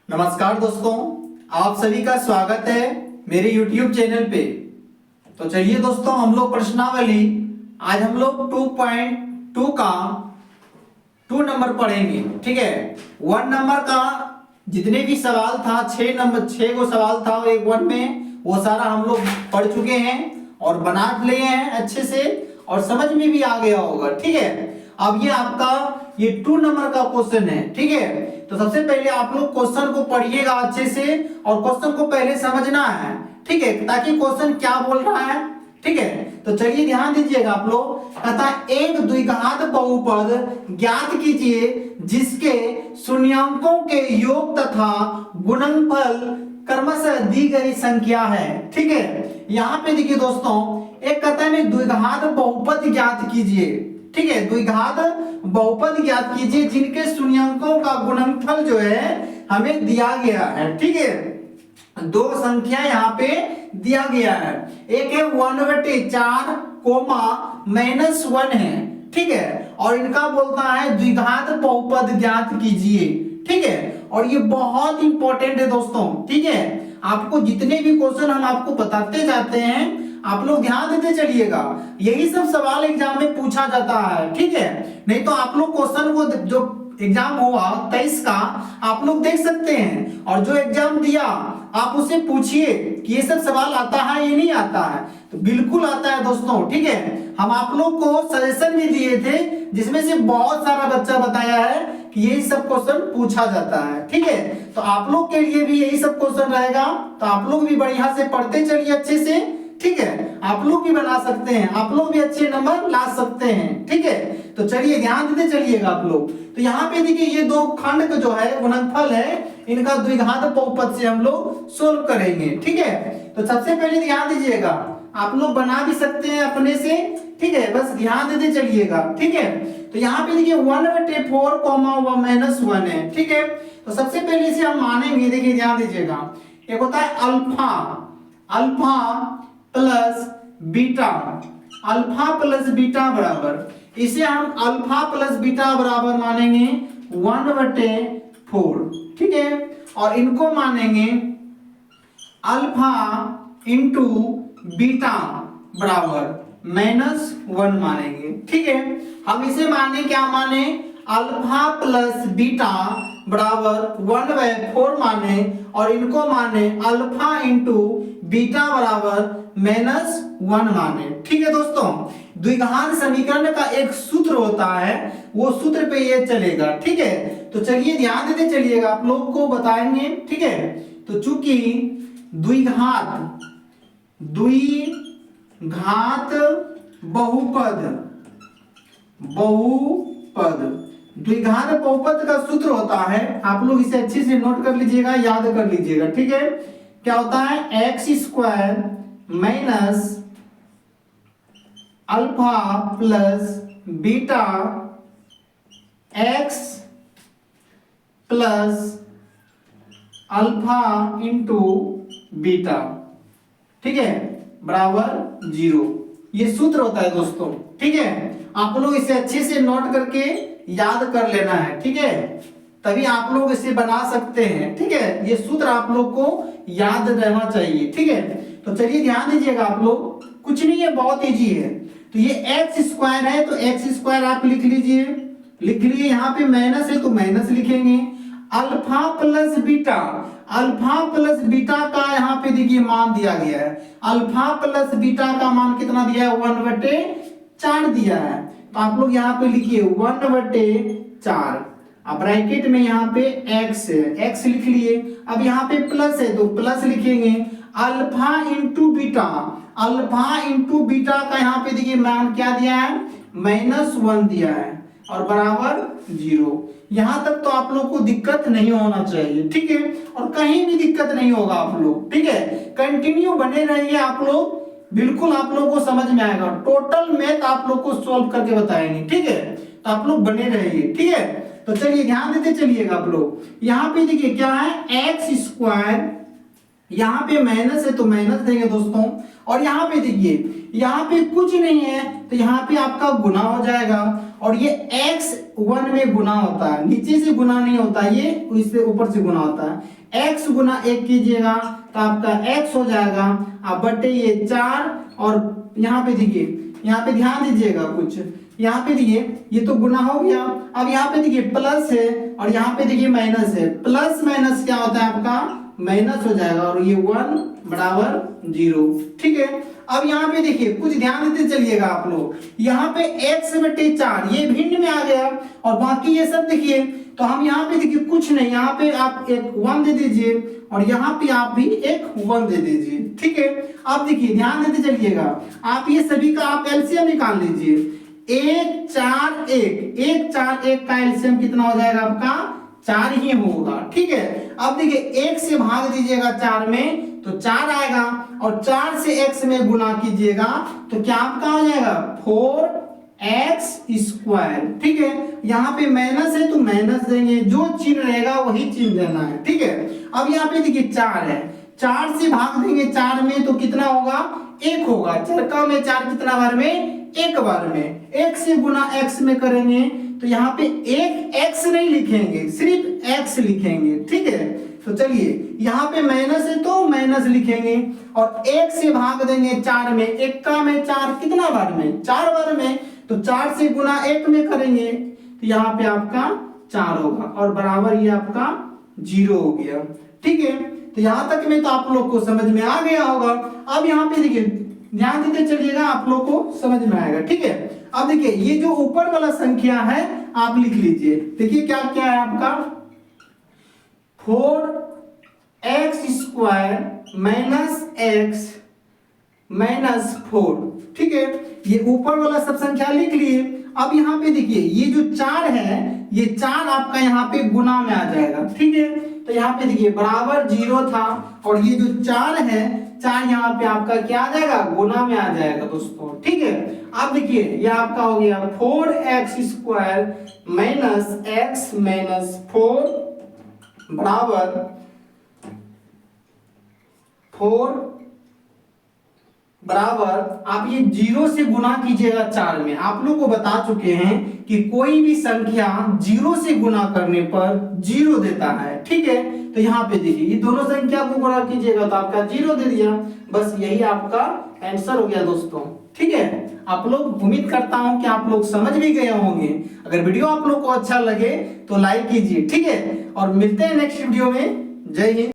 नमस्कार दोस्तों, आप सभी का स्वागत है मेरे YouTube चैनल पे। तो चलिए दोस्तों, हम लोग प्रश्नावली आज हम लोग 2.2 का 2 नंबर पढ़ेंगे। ठीक है, 1 नंबर का जितने भी सवाल था, 6 को सवाल था एक 1 में, वो सारा हम लोग पढ़ चुके हैं और बना लिए हैं अच्छे से और समझ में भी आ गया होगा। ठीक है, अब ये आपका ये 2 नंबर का क्वेश्चन है। ठीक है, तो सबसे पहले आप लोग क्वेश्चन को पढ़िएगा अच्छे से और क्वेश्चन को पहले समझना है। ठीक है, ताकि क्वेश्चन क्या बोल रहा है। ठीक है, तो चलिए ध्यान दीजिएगा आप लोग। कहता है एक द्विघात बहुपद ज्ञात कीजिए जिसके शून्यांकों के योग तथा गुणनफल क्रमशः दी गई संख्या है। ठीक है, यहाँ पे देखिए दोस्तों, एक कहता है द्विघात बहुपद ज्ञात कीजिए। ठीक है, द्विघात बहुपद ज्ञात कीजिए जिनके शून्यांकों का गुणनफल जो है हमें दिया गया है। ठीक है, 2 संख्या यहाँ पे दिया गया है। एक है 1/4 -1 है। ठीक है, और इनका बोलता है द्विघात बहुपद ज्ञात कीजिए। ठीक है, और ये बहुत इंपॉर्टेंट है दोस्तों। ठीक है, आपको जितने भी क्वेश्चन हम आपको बताते जाते हैं आप लोग ध्यान देते चलिएगा। यही सब सवाल एग्जाम में पूछा जाता है। ठीक है, नहीं तो आप लोग क्वेश्चन को जो एग्जाम हुआ 23 का आप लोग देख सकते हैं और जो एग्जाम दिया आप उससे पूछिए कि ये सब सवाल आता है या नहीं आता है, तो बिल्कुल आता है दोस्तों। ठीक है, हम आप लोग को सजेशन भी दिए थे जिसमें से बहुत सारा बच्चा बताया है कि यही सब क्वेश्चन पूछा जाता है। ठीक है, तो आप लोग के लिए भी यही सब क्वेश्चन रहेगा, तो आप लोग भी बढ़िया से पढ़ते चलिए अच्छे से। ठीक है, आप लोग भी बना सकते हैं, आप लोग भी अच्छे नंबर ला सकते हैं। ठीक है, तो चलिए ध्यान देते चलिएगा आप लोग। तो यहाँ पे देखिए ये 2 खंड का जो है गुणनफल है, इनका द्विघात बहुपद से हम लोग सोल्व करेंगे। ठीक है, तो सबसे पहले ध्यान दीजिएगा, आप लोग बना भी सकते हैं अपने से। ठीक है, बस ध्यान देते चलिएगा। ठीक है, तो यहाँ पे देखिए 1/4 -1 है। ठीक है, तो सबसे पहले इसे हम मानेंगे। देखिए ध्यान दीजिएगा, एक होता है alpha plus beta. Alpha plus beta बराबर, इसे हम अल्फा प्लस बीटा बराबर मानेंगे 1/4। ठीक है, और इनको मानेंगे अल्फा इंटू बीटा बराबर -1 मानेंगे। ठीक है, हम इसे माने क्या माने, अल्फा प्लस बीटा बराबर 1/4 माने और इनको माने अल्फा इंटू बीटा बराबर -1 माने। ठीक है दोस्तों, द्विघात समीकरण का एक सूत्र होता है, वो सूत्र पे ये चलेगा। ठीक है, तो चलिए ध्यान देते चलिएगा, आप लोग को बताएंगे। ठीक है, तो चूंकि द्विघात द्विघात बहुपद का सूत्र होता है, आप लोग इसे अच्छे से नोट कर लीजिएगा, याद कर लीजिएगा। ठीक है, क्या होता है, x² minus alpha plus beta x plus alpha into beta. ठीक है, बराबर 0। ये सूत्र होता है दोस्तों। ठीक है, आप लोग इसे अच्छे से नोट करके याद कर लेना है। ठीक है, तभी आप लोग इसे बना सकते हैं। ठीक है, ये सूत्र आप लोग को याद रहना चाहिए। ठीक है, तो चलिए ध्यान दीजिएगा आप लोग, कुछ नहीं है, बहुत इजी है। तो ये x² है तो x² आप लिख लीजिए, यहाँ पे माइनस है तो माइनस लिखेंगे। अल्फा प्लस बीटा का यहाँ पे देखिए मान दिया गया है। अल्फा प्लस बीटा का मान कितना दिया है, 1/4 दिया है। तो आप लोग यहाँ पे लिखिए 1/4। अब ब्रैकेट में यहाँ पे x है, x लिख लिए। अब यहाँ पे प्लस है तो प्लस लिखेंगे। अल्फा इंटू बीटा का यहाँ पे देखिए मान क्या दिया है, -1 दिया है और बराबर 0। यहाँ तक तो आप लोग को दिक्कत नहीं होना चाहिए। ठीक है, और कहीं भी दिक्कत नहीं होगा आप लोग। ठीक है, कंटिन्यू बने रहिए आप लोग, बिल्कुल आप लोग को समझ में आएगा। टोटल मैथ आप लोग को सॉल्व करके बताएंगे। ठीक है, तो आप लोग बने रहिए। ठीक है, तो चलिए ध्यान देते चलिएगा आप लोग। यहाँ पे देखिए क्या है, x² यहाँ पे माइनस है तो माइनस देंगे दोस्तों, और यहाँ पे देखिए यहाँ पे कुछ नहीं है तो यहाँ पे आपका गुना हो जाएगा, और ये x 1 में गुना होता है, नीचे से गुना नहीं होता, ये इससे ऊपर से गुना होता है। x गुना 1 कीजिएगा तो आपका x हो जाएगा, अब बटे ये 4, और यहाँ पे देखिए, यहाँ पे ध्यान दीजिएगा कुछ, यहाँ पे देखिए ये तो गुना हो गया, अब यहाँ पे देखिए प्लस है और यहाँ पे देखिए माइनस है, प्लस माइनस क्या होता है आपका माइनस हो जाएगा, और ये 1 बराबर 0। ठीक है, अब यहाँ पे देखिए कुछ ध्यान देते चलिएगा आप लोग, यहाँ पे x बटे 4 ये भिन्न में आ गया, और बाकी ये सब देखिए, तो हम यहाँ पे देखिए कुछ नहीं, यहाँ पे आप एक 1 दे दीजिए और यहाँ पे आप भी एक 1 दे दीजिए। ठीक है, अब देखिए ध्यान देते चलिएगा, आप ये सभी का आप एलसीएम निकाल लीजिए, 1 4 1, 1 4 1 का एलसीएम कितना हो जाएगा आपका 4 ही होगा। ठीक है, अब देखिए 1 से भाग दीजिएगा 4 में तो 4 आएगा, और 4 से x में गुना कीजिएगा तो क्या आपका हो जाएगा 4x²। ठीक है, यहाँ पे माइनस है तो माइनस देंगे, जो चिन्ह रहेगा वही चिन्ह देना है। ठीक है, अब यहाँ पे देखिए 4 है, 4 से भाग देंगे 4 में तो कितना होगा 1 होगा, चरका में 4 कितना बार में 1 बार में, 1 से गुना x में करेंगे तो यहाँ पे एक x नहीं लिखेंगे, सिर्फ x लिखेंगे। ठीक है, तो चलिए यहाँ पे माइनस है तो माइनस लिखेंगे, और 1 से भाग देंगे 4 में, 1 का में 4 कितना बार में 4 बार में, तो 4 से गुना 1 में करेंगे तो यहाँ पे आपका 4 होगा, और बराबर ये आपका 0 हो गया। ठीक है, तो यहाँ तक में तो आप लोग को समझ में आ गया होगा। अब यहाँ पे देखिए ध्यान देते चलिएगा, आप लोग को समझ में आएगा। ठीक है, अब देखिए ये जो ऊपर वाला संख्या है आप लिख लीजिए, देखिए क्या क्या है आपका 4x² माइनस x माइनस 4। ठीक है, ये ऊपर वाला सब संख्या लिख लिए। अब यहाँ पे देखिए ये जो 4 है, ये 4 आपका यहाँ पे गुना में आ जाएगा। ठीक है, तो यहाँ पे देखिए बराबर 0 था, और ये जो 4 है 4 यहाँ पे आपका क्या आ जाएगा गुना में आ जाएगा दोस्तों। ठीक है, अब देखिए ये आपका हो गया 4x² माइनस x माइनस 4 बराबर 4 बराबर, आप ये 0 से गुना कीजिएगा 4 में। आप लोग को बता चुके हैं कि कोई भी संख्या 0 से गुना करने पर 0 देता है। ठीक है, तो यहाँ पे देखिए ये दोनों संख्या को गुणा कीजिएगा तो आपका 0 दे दिया, बस यही आपका आंसर हो गया दोस्तों। ठीक है, आप लोग उम्मीद करता हूं कि आप लोग समझ भी गए होंगे। अगर वीडियो आप लोग को अच्छा लगे तो लाइक कीजिए। ठीक है, और मिलते हैं नेक्स्ट वीडियो में। जय हिंद।